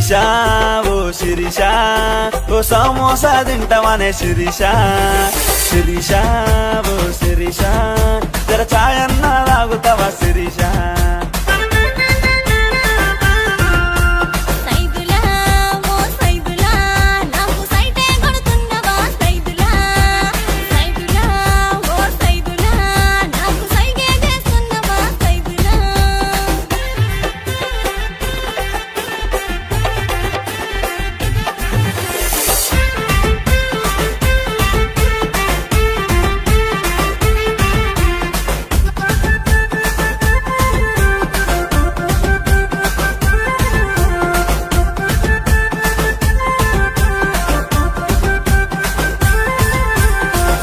శిరీష ఓ శిరీష ఓ సమోసా తింటామనే శిరీష శిరీష ఓ శిరీష జర ఛాయన్న తాగుతావా శిరీష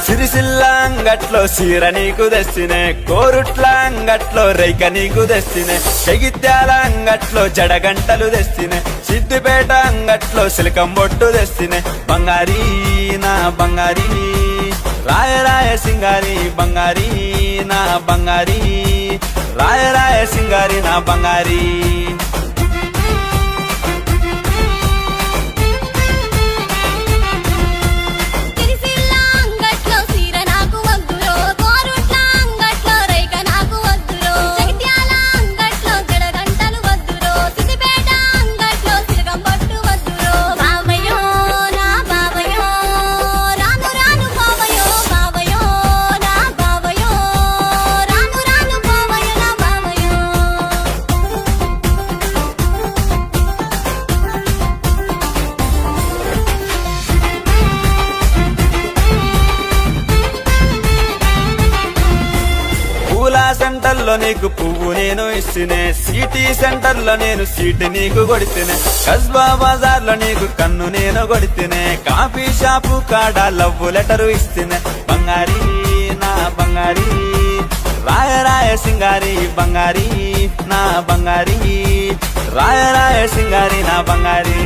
సిరిసిల్ల అంగట్లో సీర నీకు తెస్తినే కోరుట్ల అంగట్లో రైక నీకు తెస్తినే జగిత్యాల అంగట్లో జడగంటలు తెస్తినే సిద్దిపేట అంగట్లో సిలకం బొట్టు తెస్తినే బంగారీ నా బంగారీ రాయ రాయ సింగారి బంగారీ నా బంగారీ రాయ రాయ సింగారి నా బంగారీ సెంటర్లో నీకు పువ్వు నేను ఇస్తునే సిటీ సెంటర్లో నేను సీటు నీకు కొడితేనే కస్బా బజార్లో నీకు కన్ను నేను కొడితేనే కాఫీ షాపు కాడ లవ్ లెటరు ఇస్తేనే బంగారీ నా బంగారీ రాయ రాయ సింగారి బంగారీ నా బంగారీ రాయ రాయ సింగారి నా బంగారీ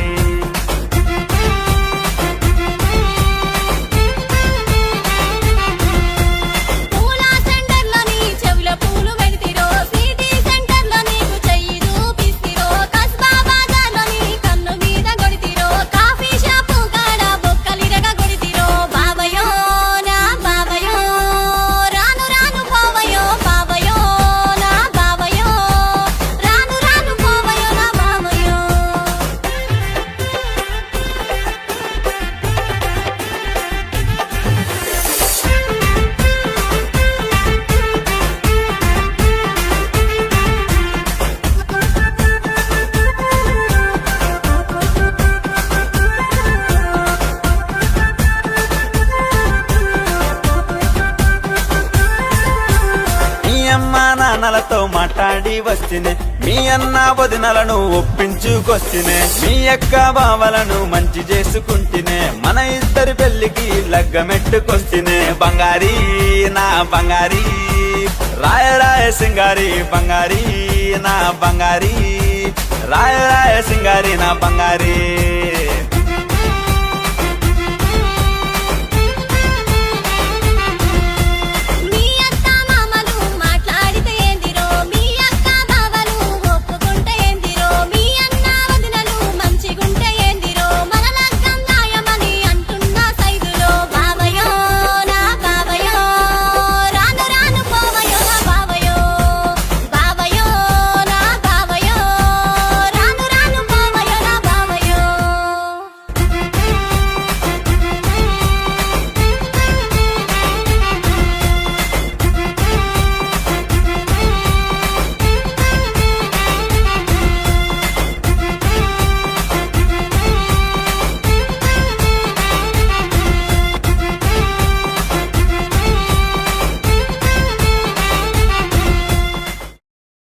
నాన్నలతో మాట్లాడి వస్తేనే మీ అన్న వదినలను ఒప్పించుకొస్తేనే మీ అక్క బావలను మంచి చేసుకుంటేనే మన ఇద్దరి పెళ్లికి లగ్గమెట్టుకొస్తేనే బంగారీ నా బంగారీ రాయ రాయ సింగారి బంగారీ నా బంగారీ రాయ రాయ సింగారి నా బంగారీ